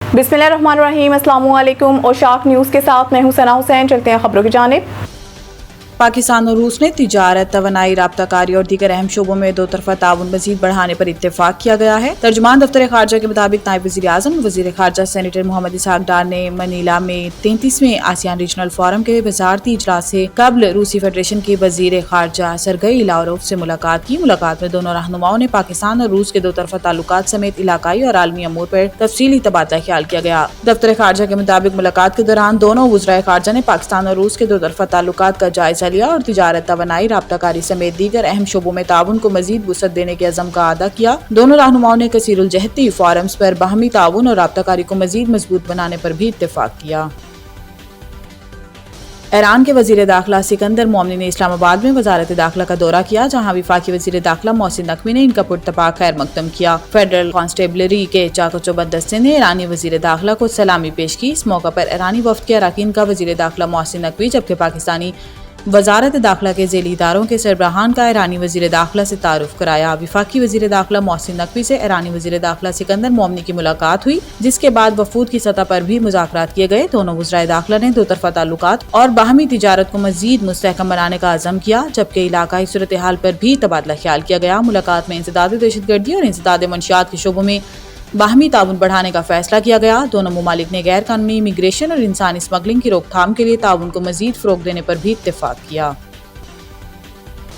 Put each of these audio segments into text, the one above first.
बिस्मिल्लाहिर्रहमानिर्रहीम, अस्सलामु अलैकुम और शार्क न्यूज़ के साथ मैं हूं सना हुसैन। चलते हैं खबरों की जानिब। पाकिस्तान और रूस ने तिजारत, तवानाई, राब्ताकारी और दीगर अहम शोबों में दो तरफा ताउन मजीद बढ़ाने पर इत्तेफाक किया गया है। तर्जुमान दफ्तर खारजा के मुताबिक नायब वज़ीर आज़म वज़ीर खारजा सेनेटर मोहम्मद इसहाक डार ने मनीला में 33वें आसियान रीजनल फोरम के वज़ारती इजलास से कबल रूसी फेडरेशन के वज़ीर खारजा सरगई लावरोव से मुलाकात की। मुलाकात में दोनों रहनुमाओं ने पाकिस्तान और रूस के दो तरफा ताल्लुकात समेत इलाकाई और आलमी अमूर पर तफसीली तबादला ख्याल किया गया। दफ्तर खारजा के मुताबिक मुलाकात के दौरान दोनों वज़राए खारजा ने पाकिस्तान और रूस के दो तरफा ताल्लुकात का जायजा लिया और तिजारत, तवानाई, राब्ताकारी समेत दीगर अहम शोबों में ताउन को मजीद वुसअत देने के अज़म का अदा किया। दोनों रहनुमाओं ने कसीरुल जहती फोरम्स पर बाहमी ताउन और राब्ताकारी को मजीद मजबूत बनाने पर भी इत्तेफाक किया। ईरान के वजीर दाखिला सिकंदर मोमनी ने इस्लामाबाद में वजारत दाखिला का दौरा किया, जहां वफाकी वजीर दाखिला मोहसिन नकवी ने इनका पुरतपाक खैर मकदम किया। फेडरल कांस्टेबलरी के चाको-चौबंद दस्ते ने ईरानी वजीर दाखिला को सलामी पेश की। इस मौका पर ईरानी वफ्द के अरकान का वजीर दाखिला मोहसिन नकवी जबकि पाकिस्तानी वजारत दाखिला के ज़ेली इदारों के सरबराहान का ईरानी वजीर दाखिला से तारुफ कराया। वफाकी वजीर दाखिला मोहसिन नकवी से ईरानी वजीर दाखिला सिकंदर मोमनी की मुलाकात हुई, जिसके बाद वफूद की सतह पर भी मुज़ाकरात किए गए। दोनों वज़राए दाखिला ने दो तरफा ताल्लुकात और बाहमी तिजारत को मजीद मुस्तहकम बनाने का अज़म किया, जबकि इलाकाई सूरत हाल पर भी तबादला ख्याल किया गया। मुलाकात में इंसदाद दहशतगर्दी और इंसदाद मंशियात के शोबों में बाहमी ताउन बढ़ाने का फैसला किया गया। दोनों मुमालिक ने गैर कानूनी इमिग्रेशन और इंसानी स्मगलिंग की रोकथाम के लिए ताउन को मजीद फ़रोग़ देने पर भी इत्तेफाक किया।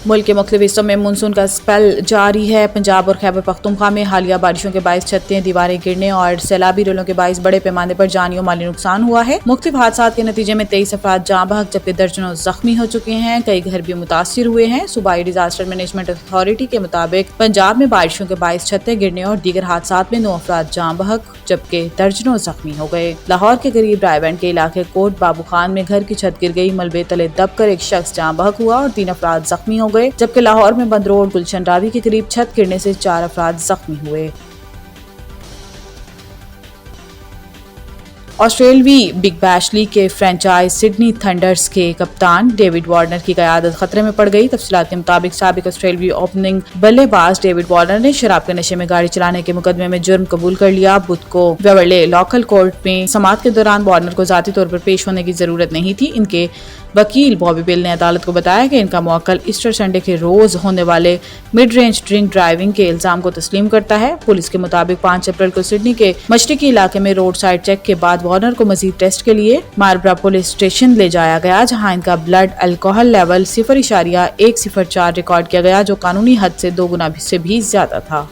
मुल्क के मुख्तलिफ हिस्सों में मानसून का स्पेल जारी है। पंजाब और खैबर पख्तूनख्वा में हालिया बारिशों के बायस छतें, दीवारें गिरने और सैलाबी रैलों के बायस बड़े पैमाने पर जानी और माली नुकसान हुआ है। मुख्तलिफ हादसा के नतीजे में 23 अफराद जाँ बहक जबकि दर्जनों जख्मी हो चुके हैं। कई घर भी मुतासिर हुए हैं। सूबाई डिजास्टर मैनेजमेंट अथॉरिटी के मुताबिक पंजाब में बारिशों के बायस छतें गिरने और दीगर हादसा में 9 अफराद जाँ बहक जबकि दर्जनों जख्मी हो गए। लाहौर के करीब रायबंड के इलाके कोट बाबू खान में घर की छत गिर गई। मलबे तले दबकर एक शख्स जाँ बहक हुआ और 3 अफराद जख्मी हो गए, जबकि लाहौर में बंद रोड गुलशन रावी के करीब छत गिरने से 4 अफराद जख्मी हुए। ऑस्ट्रेलवी बिग बैश लीग के फ्रेंचाइज सिडनी थंडर्स के कप्तान डेविड वार्नर की क़यादत खतरे में पड़ गई। तफसीलात के मुताबिक साबिक ऑस्ट्रेलवी ओपनिंग बल्लेबाज डेविड वार्नर ने शराब के नशे में गाड़ी चलाने के मुकदमे में जुर्म कबूल कर लिया। बुध को वेवरले लोकल कोर्ट में समाअत के दौरान वार्नर को ज़ाती तौर पर पेश होने की जरूरत नहीं थी। इनके वकील बॉबी बिल ने अदालत को बताया कि इनका मुवक्किल ईस्टर संडे के रोज होने वाले मिड रेंज ड्रिंक ड्राइविंग के इल्जाम को तस्लीम करता है। पुलिस के मुताबिक 5 अप्रैल को सिडनी के मशरिकी इलाके में रोड साइड चेक के बाद वार्नर को मजीद टेस्ट के लिए मारबरा पुलिस स्टेशन ले जाया गया, जहां इनका ब्लड अल्कोहल लेवल 0.104 रिकॉर्ड किया गया, जो कानूनी हद से 2 गुना से भी ज्यादा था।